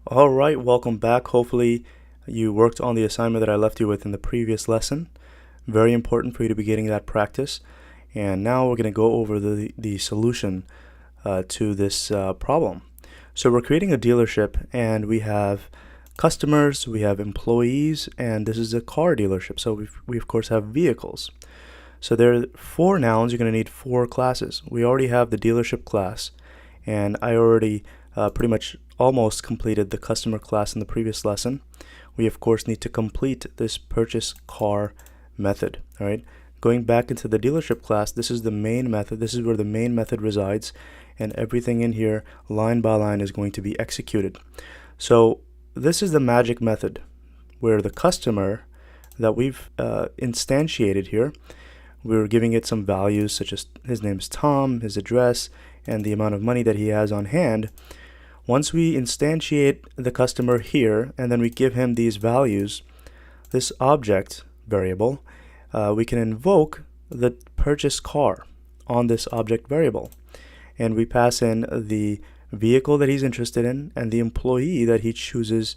All right, welcome back. Hopefully you worked on the assignment that I left you with in the previous lesson. Very important for you to be getting that practice. And now we're going to go over the solution to this problem. So we're creating a dealership and we have customers, we have employees, and this is a car dealership. So we of course have vehicles. So there are four nouns. You're going to need four classes. We already have the dealership class, and I already pretty much almost completed the customer class in the previous lesson. We of course need to complete this purchase car method. All right, going back into the dealership class, this is the main method. This is where the main method resides, and everything in here line by line is going to be executed. So this is the magic method where the customer that we've instantiated here, we're giving it some values such as his name is Tom, his address, and the amount of money that he has on hand. Once we instantiate the customer here and then we give him these values, this object variable, we can invoke the purchase car on this object variable. And we pass in the vehicle that he's interested in and the employee that he chooses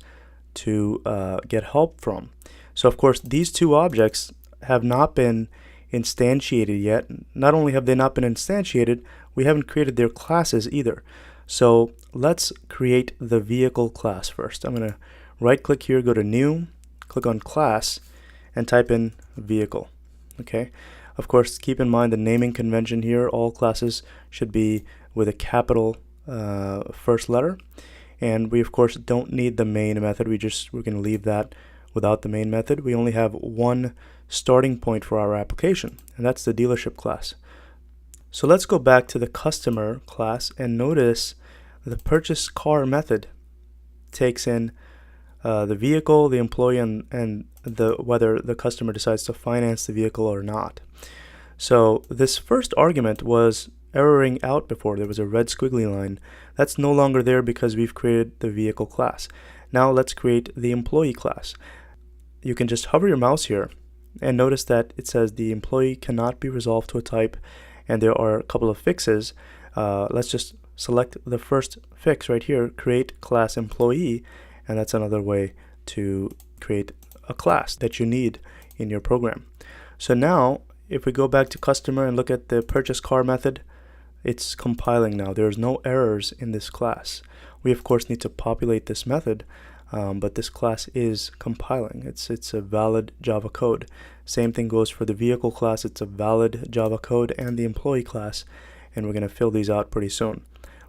to get help from. So of course these two objects have not been instantiated yet. Not only have they not been instantiated, we haven't created their classes either. So let's create the vehicle class first. I'm going to right click here, go to new, click on class, and type in vehicle. Okay. Of course, keep in mind the naming convention here. All classes should be with a capital first letter. And we of course don't need the main method. We're going to leave that without the main method. We only have one starting point for our application, and that's the dealership class. So let's go back to the customer class and notice the purchase car method takes in the vehicle, the employee, and whether the customer decides to finance the vehicle or not. So this first argument was erroring out before. There was a red squiggly line. That's no longer there because we've created the vehicle class. Now let's create the employee class. You can just hover your mouse here and notice that it says the employee cannot be resolved to a type, and there are a couple of fixes. Let's just select the first fix right here, create class employee, and that's another way to create a class that you need in your program. So now if we go back to customer and look at the purchase car method, it's compiling now. There's no errors in this class. We of course need to populate this method, but this class is compiling. It's a valid Java code. Same thing goes for the vehicle class. It's a valid Java code, and the employee class, and we're going to fill these out pretty soon.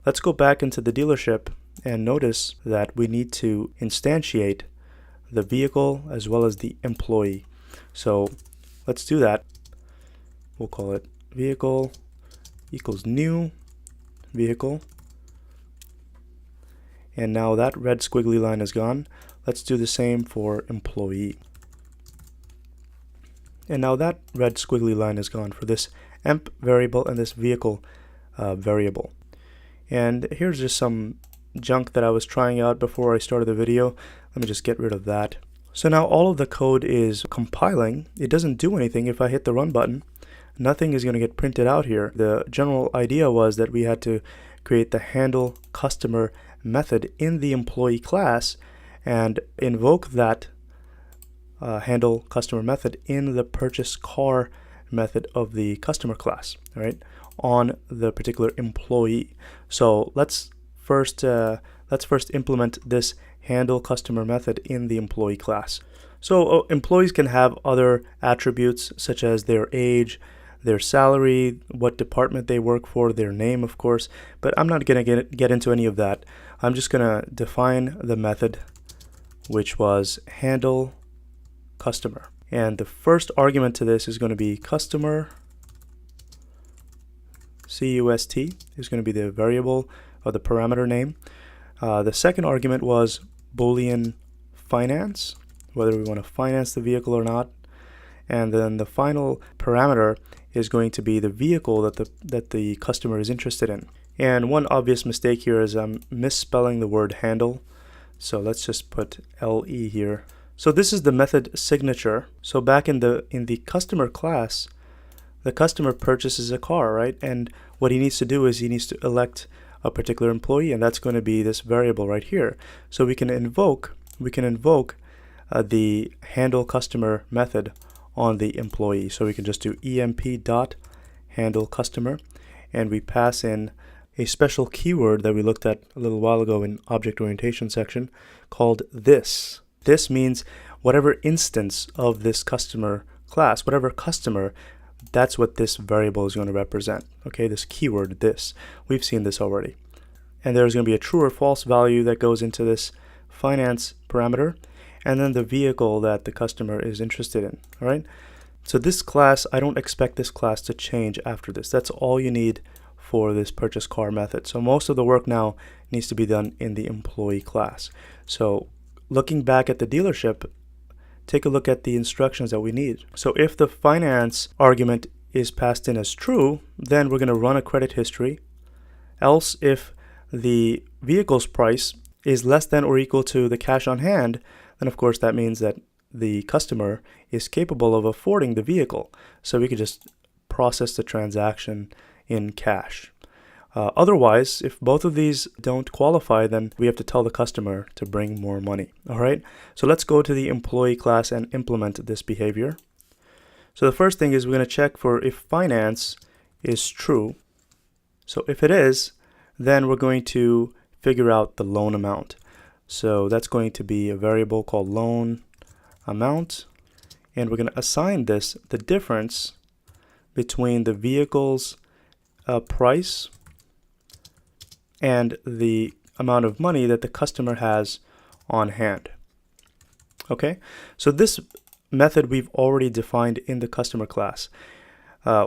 Let's go back into the dealership and notice that we need to instantiate the vehicle as well as the employee. So let's do that. We'll call it vehicle equals new vehicle. And now that red squiggly line is gone. Let's do the same for employee. And now that red squiggly line is gone for this emp variable and this vehicle variable. And here's just some junk that I was trying out before I started the video. Let me just get rid of that. So now all of the code is compiling. It doesn't do anything. If I hit the run button, nothing is going to get printed out here. The general idea was that we had to create the handle customer method in the employee class and invoke that handle customer method in the purchase car method of the customer class, all right, on the particular employee. So let's first implement this handle customer method in the employee class. So employees can have other attributes such as their age, their salary, what department they work for, their name of course, but I'm not going to get into any of that. I'm just going to define the method, which was handle customer. And the first argument to this is going to be customer, CUST is going to be the variable or the parameter name. The second argument was Boolean finance, whether we want to finance the vehicle or not. And then the final parameter is going to be the vehicle that the customer is interested in. And one obvious mistake here is I'm misspelling the word handle. So let's just put LE here. So this is the method signature. So back in the customer class, the customer purchases a car, right? And what he needs to do is he needs to elect a particular employee, and that's going to be this variable right here. So we can invoke the handle customer method on the employee. So we can just do emp dot handle customer, and we pass in a special keyword that we looked at a little while ago in object orientation section called this. This means whatever instance of this customer class, whatever customer, that's what this variable is going to represent. Okay, this keyword, this. We've seen this already. And there's going to be a true or false value that goes into this finance parameter, and then the vehicle that the customer is interested in. All right. So this class, I don't expect this class to change after this. That's all you need for this purchase car method. So most of the work now needs to be done in the employee class. So looking back at the dealership, take a look at the instructions that we need. So if the finance argument is passed in as true, then we're going to run a credit history. Else, if the vehicle's price is less than or equal to the cash on hand, then of course that means that the customer is capable of affording the vehicle. So we could just process the transaction in cash. Otherwise, if both of these don't qualify, then we have to tell the customer to bring more money. All right. So let's go to the employee class and implement this behavior. So the first thing is we're going to check for if finance is true. So if it is, then we're going to figure out the loan amount. So that's going to be a variable called loan amount, and we're going to assign this the difference between the vehicle's price and the amount of money that the customer has on hand. Okay, so this method we've already defined in the customer class.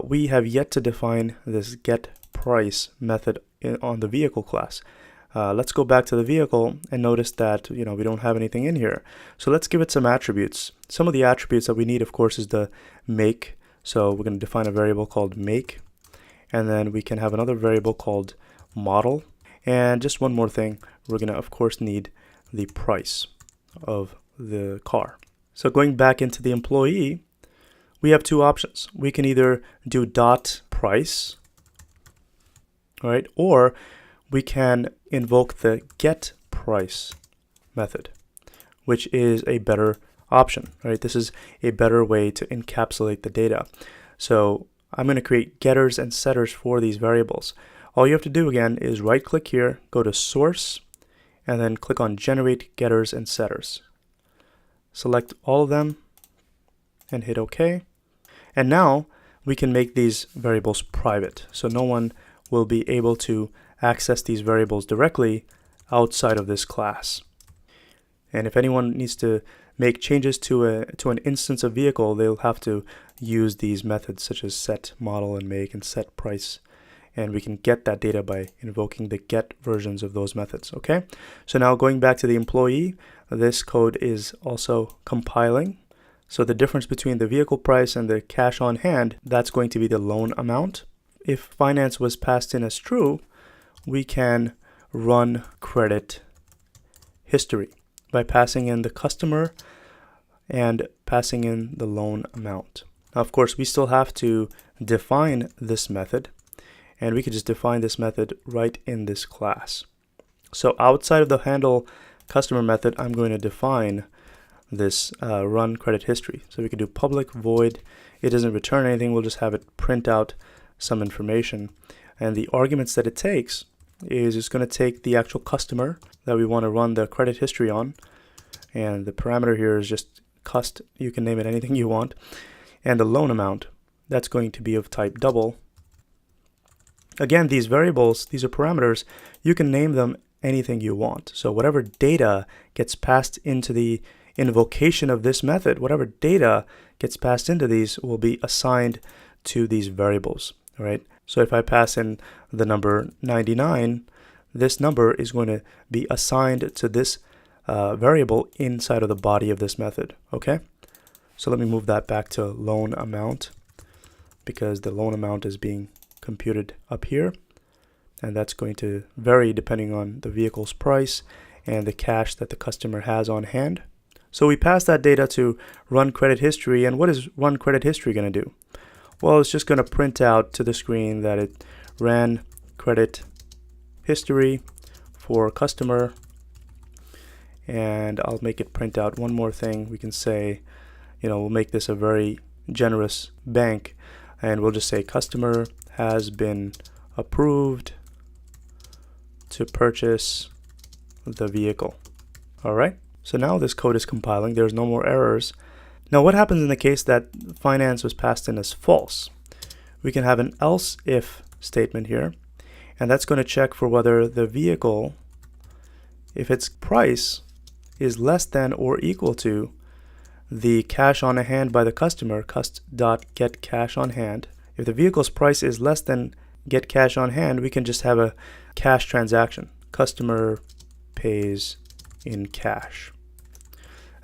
We have yet to define this get price method on the vehicle class. Let's go back to the vehicle and notice that we don't have anything in here. So let's give it some attributes. Some of the attributes that we need, of course, is the make. So we're going to define a variable called make, and then we can have another variable called model. And just one more thing, we're going to, of course, need the price of the car. So going back into the employee, we have two options. We can either do dot price, all right, or we can invoke the get price method, which is a better option, right? This is a better way to encapsulate the data. So I'm going to create getters and setters for these variables. All you have to do again is right click here, go to source, and then click on generate getters and setters. Select all of them and hit OK. And now we can make these variables private, so no one will be able to access these variables directly outside of this class. And if anyone needs to make changes to an instance of vehicle, they'll have to use these methods such as set model and make and set price. And we can get that data by invoking the get versions of those methods. Okay, so now going back to the employee, this code is also compiling. So the difference between the vehicle price and the cash on hand, that's going to be the loan amount. If finance was passed in as true, we can run credit history by passing in the customer and passing in the loan amount. Now, of course, we still have to define this method, and we could just define this method right in this class. So outside of the handle customer method, I'm going to define this run credit history. So we could do public void. It doesn't return anything. We'll just have it print out some information. And the arguments that it takes is it's going to take the actual customer that we want to run the credit history on. And the parameter here is just cust. You can name it anything you want. And the loan amount, that's going to be of type double. Again, these variables, these are parameters, you can name them anything you want. So whatever data gets passed into the invocation of this method, whatever data gets passed into these will be assigned to these variables, all right? So if I pass in the number 99, this number is going to be assigned to this variable inside of the body of this method, okay? So let me move that back to loan amount, because the loan amount is being computed up here, and that's going to vary depending on the vehicle's price and the cash that the customer has on hand. So we pass that data to run credit history, and what is run credit history going to do? Well, it's just going to print out to the screen that it ran credit history for customer, and I'll make it print out one more thing. We can say, we'll make this a very generous bank, and we'll just say customer has been approved to purchase the vehicle. All right, so now this code is compiling. There's no more errors. Now what happens in the case that finance was passed in as false? We can have an else if statement here, and that's going to check for whether the vehicle, if its price is less than or equal to the cash on hand by the customer, cust.get cash on hand. If the vehicle's price is less than get cash on hand, we can just have a cash transaction. Customer pays in cash.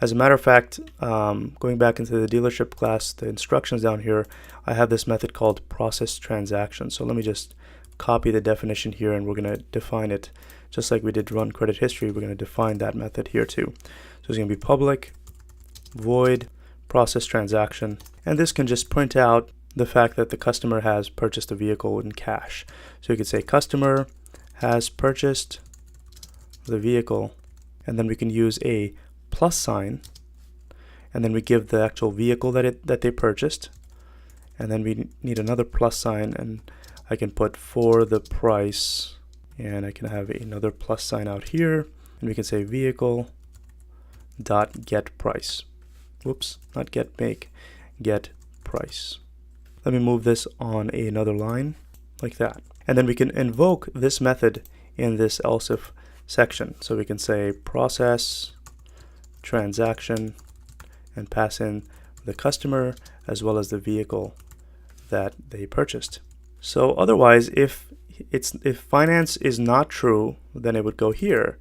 As a matter of fact, going back into the dealership class, the instructions down here, I have this method called process transaction. So let me just copy the definition here, and we're going to define it just like we did run credit history. We're going to define that method here too. So it's going to be public void process transaction, and this can just print out the fact that the customer has purchased a vehicle in cash. So you could say customer has purchased the vehicle, and then we can use a plus sign, and then we give the actual vehicle that they purchased, and then we need another plus sign, and I can put for the price, and I can have another plus sign out here, and we can say vehicle dot get price. Whoops, not get make, get price. Let me move this on another line like that, and then we can invoke this method in this else if section. So we can say process transaction and pass in the customer as well as the vehicle that they purchased. So otherwise, if finance is not true, then it would go here.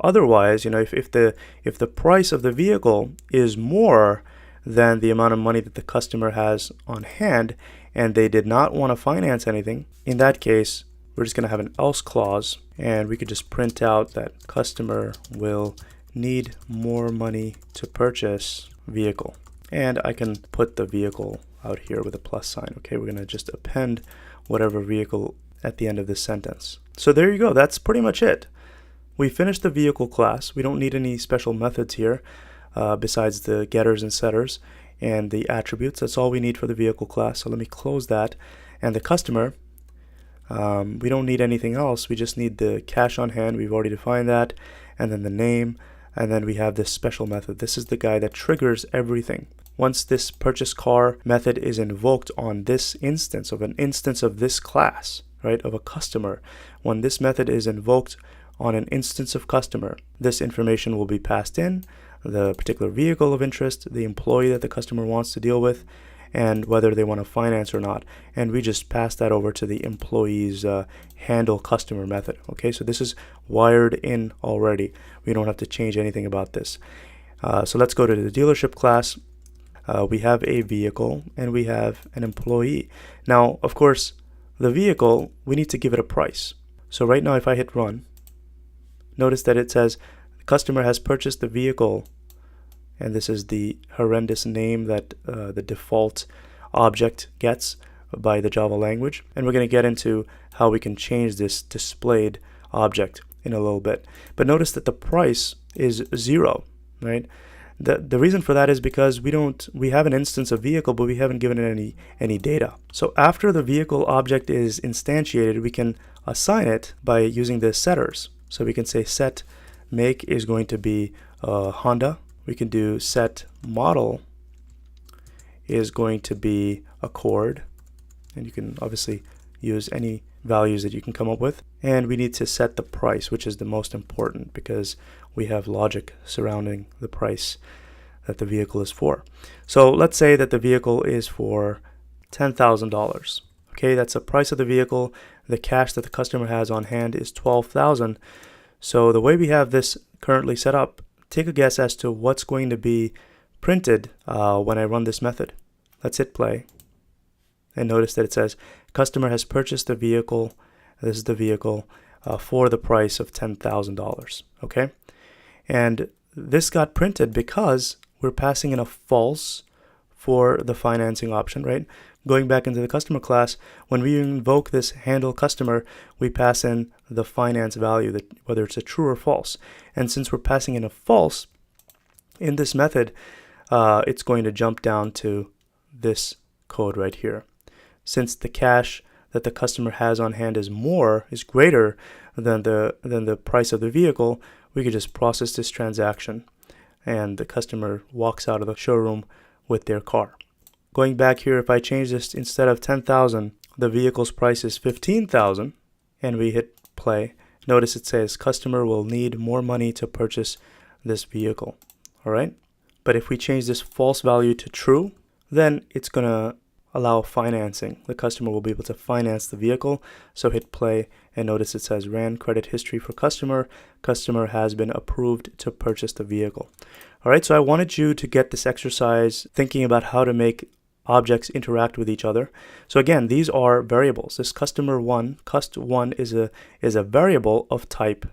Otherwise, if the price of the vehicle is more than the amount of money that the customer has on hand and they did not want to finance anything, in that case, we're just going to have an else clause, and we could just print out that customer will need more money to purchase vehicle. And I can put the vehicle out here with a plus sign. Okay, we're going to just append whatever vehicle at the end of this sentence. So there you go. That's pretty much it. We finished the vehicle class. We don't need any special methods here besides the getters and setters and the attributes. That's all we need for the vehicle class. So let me close that. And the customer, we don't need anything else. We just need the cash on hand. We've already defined that. And then the name. And then we have this special method. This is the guy that triggers everything. Once this purchase car method is invoked on this instance of this class, right, of a customer, when this method is invoked on an instance of customer, this information will be passed in, the particular vehicle of interest, the employee that the customer wants to deal with, and whether they want to finance or not. And we just pass that over to the employee's handle customer method. Okay, so this is wired in already. We don't have to change anything about this. So let's go to the dealership class. We have a vehicle and we have an employee. Now, of course, the vehicle, we need to give it a price. So right now, if I hit run, notice that it says the customer has purchased the vehicle, and this is the horrendous name that the default object gets by the Java language. And we're going to get into how we can change this displayed object in a little bit. But notice that the price is 0, right? The reason for that is because we have an instance of vehicle, but we haven't given it any data. So after the vehicle object is instantiated, we can assign it by using the setters. So we can say set make is going to be Honda. We can do set model is going to be Accord. And you can obviously use any values that you can come up with. And we need to set the price, which is the most important because we have logic surrounding the price that the vehicle is for. So let's say that the vehicle is for $10,000. Okay, that's the price of the vehicle. The cash that the customer has on hand is $12,000. So the way we have this currently set up, take a guess as to what's going to be printed when I run this method. Let's hit play. And notice that it says customer has purchased the vehicle. This is the vehicle for the price of $10,000. Okay, and this got printed because we're passing in a false for the financing option, right? Going back into the customer class, when we invoke this handle customer, we pass in the finance value, that whether it's a true or false. And since we're passing in a false, in this method, it's going to jump down to this code right here. Since the cash that the customer has on hand is greater than the price of the vehicle, we could just process this transaction, and the customer walks out of the showroom with their car. Going back here, if I change this, instead of 10,000, the vehicle's price is 15,000, and we hit play. Notice it says customer will need more money to purchase this vehicle. All right. But if we change this false value to true, then it's going to allow financing. The customer will be able to finance the vehicle. So hit play, and notice it says ran credit history for customer. Customer has been approved to purchase the vehicle. All right. So I wanted you to get this exercise thinking about how to make objects interact with each other. So again, these are variables. This cust1 is a variable of type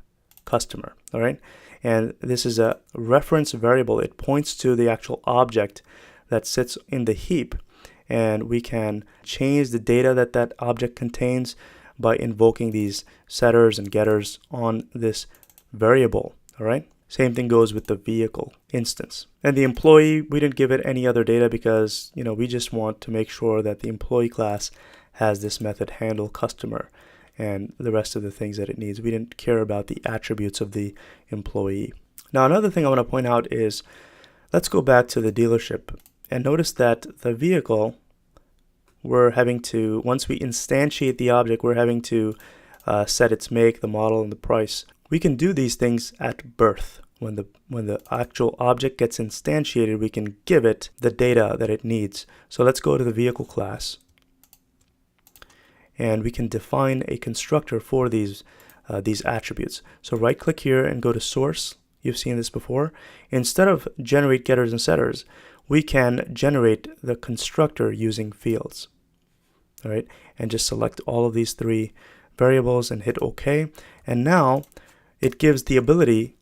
customer. All right. And this is a reference variable. It points to the actual object that sits in the heap, and we can change the data that that object contains by invoking these setters and getters on this variable. All right. Same thing goes with the vehicle instance. And the employee, we didn't give it any other data because, we just want to make sure that the employee class has this method handle customer and the rest of the things that it needs. We didn't care about the attributes of the employee. Now, another thing I want to point out is, let's go back to the dealership and notice that the vehicle, we're having to, once we instantiate the object, we're having to set its make, the model, and the price. We can do these things at birth. When the actual object gets instantiated, we can give it the data that it needs. So let's go to the vehicle class, and we can define a constructor for these attributes. So right click here and go to source. You've seen this before. Instead of generate getters and setters, we can generate the constructor using fields. All right, and just select all of these three variables and hit OK. And now it gives the ability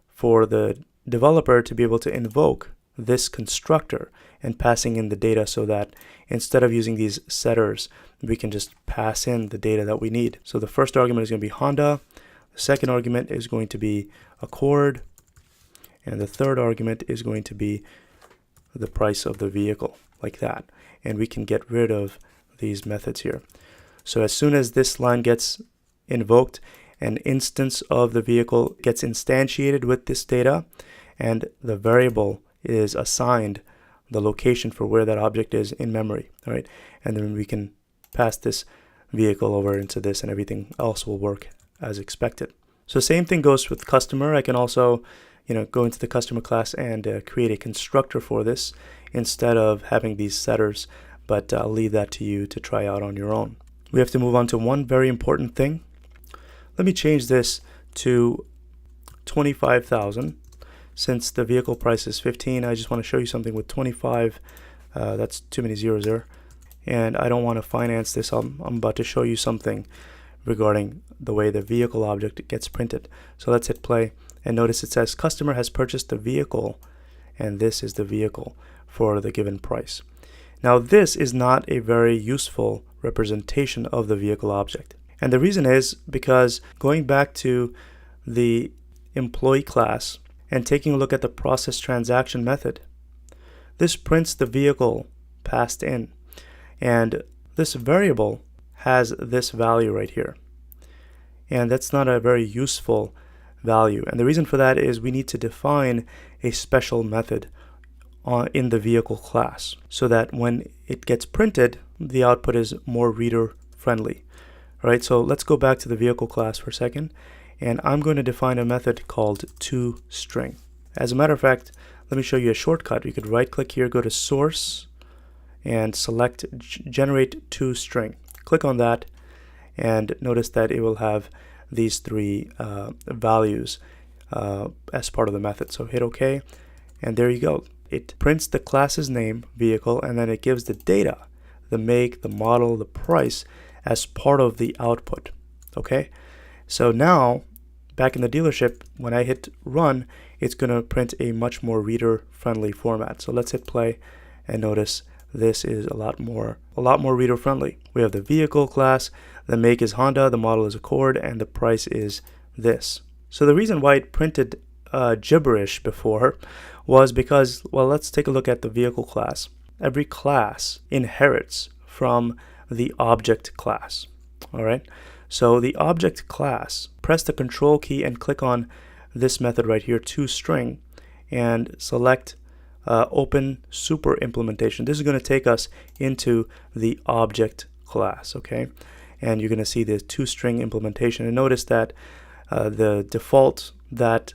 for the developer to be able to invoke this constructor and passing in the data, so that instead of using these setters, we can just pass in the data that we need. So the first argument is going to be Honda, the second argument is going to be Accord, and the third argument is going to be the price of the vehicle, like that. And we can get rid of these methods here. So as soon as this line gets invoked, an instance of the vehicle gets instantiated with this data, and the variable is assigned the location for where that object is in memory. All right, and then we can pass this vehicle over into this, and everything else will work as expected. So same thing goes with customer. I can also go into the customer class and create a constructor for this instead of having these setters, but I'll leave that to you to try out on your own. We have to move on to one very important thing. Let me change this to 25,000. Since the vehicle price is 15, I just want to show you something with 25. That's too many zeros there. And I don't want to finance this. I'm about to show you something regarding the way the vehicle object gets printed. So let's hit play, and notice it says customer has purchased the vehicle, and this is the vehicle for the given price. Now this is not a very useful representation of the vehicle object. And the reason is because going back to the employee class and taking a look at the process transaction method, this prints the vehicle passed in, and this variable has this value right here, and that's not a very useful value. And the reason for that is we need to define a special method in the vehicle class so that when it gets printed, the output is more reader friendly. All right, so let's go back to the vehicle class for a second, and I'm going to define a method called toString. As a matter of fact, let me show you a shortcut. You could right click here, go to source, and select generate toString. Click on that, and notice that it will have these three values as part of the method. So hit OK, and there you go. It prints the class's name, vehicle, and then it gives the data, the make, the model, the price, as part of the output. Okay, so now back in the dealership, when I hit run, it's going to print a much more reader friendly format. So let's hit play, and notice this is a lot more reader friendly. We have the vehicle class, the make is Honda, the model is Accord, and the price is this. So the reason why it printed gibberish before was because, well, let's take a look at the vehicle class. Every class inherits from the object class. All right. So the object class, press the control key and click on this method right here, toString, and select open super implementation. This is going to take us into the object class, okay? And you're going to see the toString implementation. And notice that the default that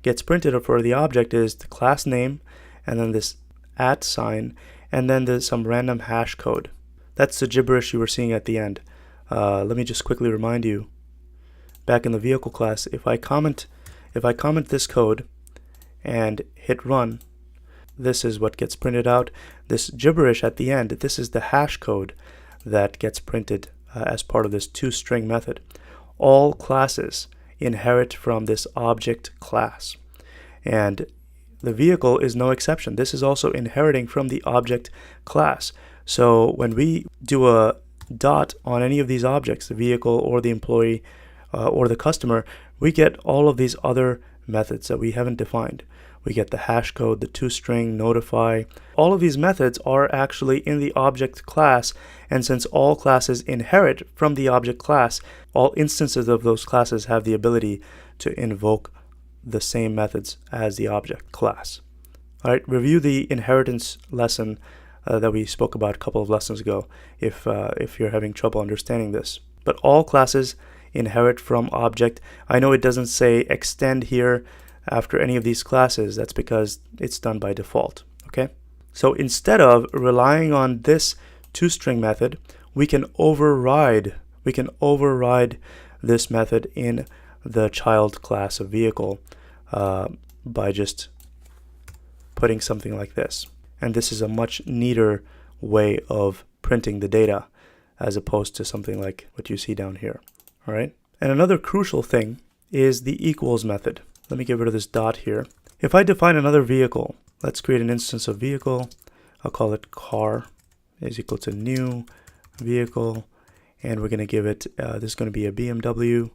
gets printed for the object is the class name, and then this @ sign, and then there's some random hash code. That's the gibberish you were seeing at the end. Let me just quickly remind you, back in the vehicle class, if I comment this code and hit run, this is what gets printed out. This gibberish at the end, this is the hash code that gets printed as part of this toString method. All classes inherit from this object class, and the vehicle is no exception. This is also inheriting from the object class. So when we do a dot on any of these objects, the vehicle or the employee or the customer, we get all of these other methods that we haven't defined. We get the hash code, the toString, notify. All of these methods are actually in the object class, and since all classes inherit from the object class, all instances of those classes have the ability to invoke the same methods as the object class. All right, review the inheritance lesson that we spoke about a couple of lessons ago if you're having trouble understanding this. But all classes inherit from object. I know it doesn't say extend here after any of these classes. That's because it's done by default. Okay, so instead of relying on this toString method, we can override this method in the child class of vehicle by just putting something like this. And this is a much neater way of printing the data as opposed to something like what you see down here. All right. And another crucial thing is the equals method. Let me get rid of this dot here. If I define another vehicle, let's create an instance of vehicle. I'll call it car is equal to new vehicle. And we're going to give it, this is going to be a BMW.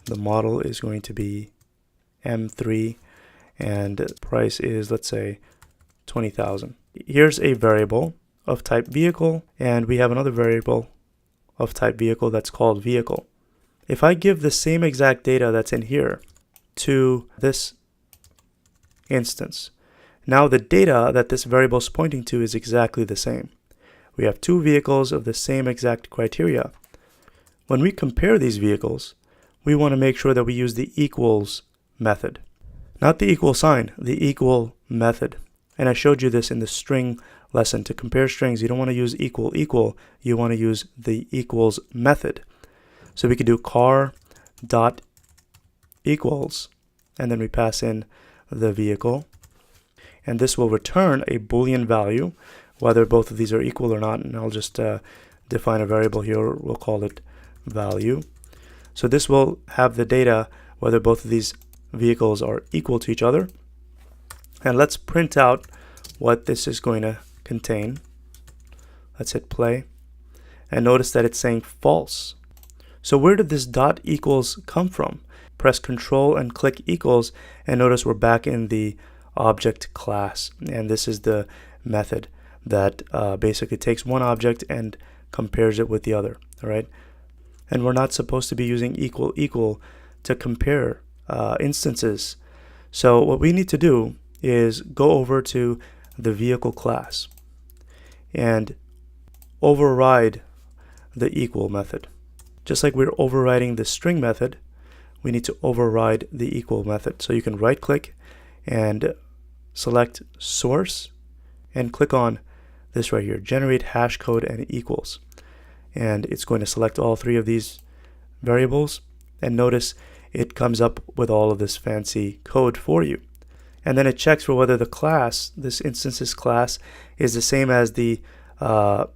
The model is going to be M3. And price is, let's say, 20,000. Here's a variable of type vehicle, and we have another variable of type vehicle that's called vehicle. If I give the same exact data that's in here to this instance, now the data that this variable is pointing to is exactly the same. We have two vehicles of the same exact criteria. When we compare these vehicles, we want to make sure that we use the equals method. Not the equal sign, the equal method. And I showed you this in the string lesson. To compare strings, you don't want to use equal, you want to use the equals method. So we could do car dot equals, and then we pass in the vehicle. And this will return a Boolean value, whether both of these are equal or not. And I'll just define a variable here. We'll call it value. So this will have the data whether both of these vehicles are equal to each other. And let's print out what this is going to contain. Let's hit play. And notice that it's saying false. So where did this dot equals come from? Press Control and click equals, and notice we're back in the object class. And this is the method that basically takes one object and compares it with the other. All right. And we're not supposed to be using equal to compare instances. So what we need to do is go over to the vehicle class and override the equal method. Just like we're overriding the string method, we need to override the equal method. So you can right click and select source and click on this right here, generate hash code and equals. And it's going to select all three of these variables, and notice it comes up with all of this fancy code for you. And then it checks for whether the class, this instance's class, is the same as the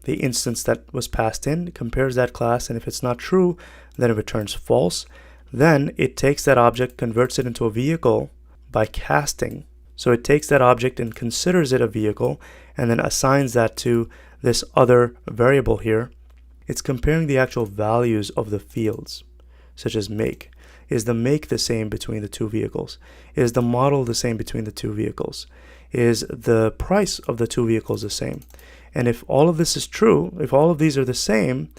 instance that was passed in, compares that class, and if it's not true, then it returns false. Then it takes that object, converts it into a vehicle by casting. So it takes that object and considers it a vehicle and then assigns that to this other variable here. It's comparing the actual values of the fields, such as make. Is the make the same between the two vehicles? Is the model the same between the two vehicles? Is the price of the two vehicles the same? And if all of this is true, if all of these are the same,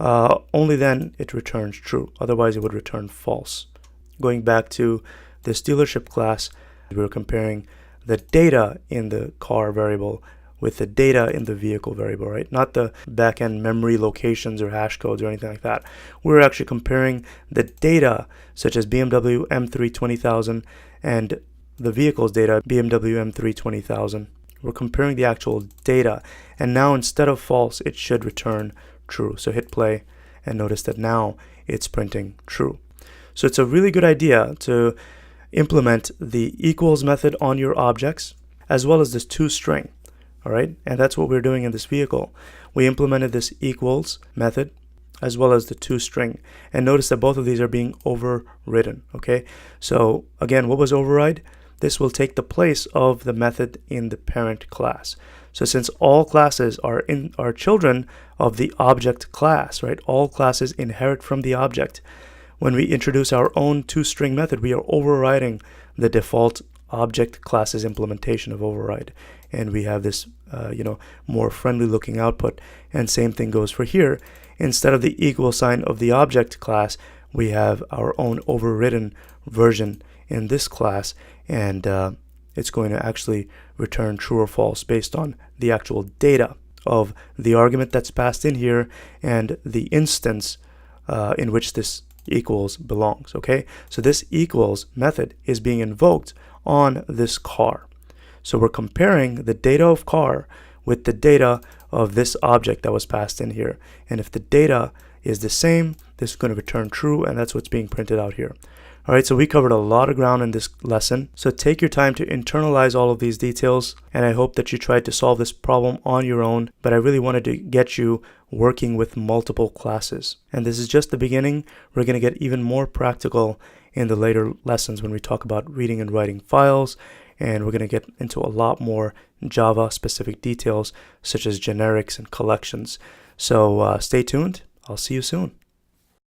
only then it returns true. Otherwise, it would return false. Going back to this dealership class, we were comparing the data in the car variable with the data in the vehicle variable, right? Not the backend memory locations or hash codes or anything like that. We're actually comparing the data, such as BMW M3 20000 and the vehicle's data, BMW M3 20000. We're comparing the actual data, and now instead of false, it should return true. So hit play and notice that now it's printing true. So it's a really good idea to implement the equals method on your objects as well as this toString. All right, and that's what we're doing in this vehicle. We implemented this equals method as well as the toString, and notice that both of these are being overridden. Okay, so again, what was override? This will take the place of the method in the parent class. So since all classes are children of the object class, right? All classes inherit from the object. When we introduce our own toString method, we are overriding the default object class's implementation of override, and we have this more friendly looking output. And same thing goes for here. Instead of the equal sign of the object class, we have our own overridden version in this class, and it's going to actually return true or false based on the actual data of the argument that's passed in here and the instance in which this equals belongs. Okay, so this equals method is being invoked on this car. So we're comparing the data of car with the data of this object that was passed in here. And if the data is the same, this is going to return true, and that's what's being printed out here. All right, so we covered a lot of ground in this lesson. So take your time to internalize all of these details, and I hope that you tried to solve this problem on your own, but I really wanted to get you working with multiple classes. And this is just the beginning. We're going to get even more practical in the later lessons when we talk about reading and writing files, and we're going to get into a lot more Java specific details such as generics and collections. So stay tuned. I'll see you soon.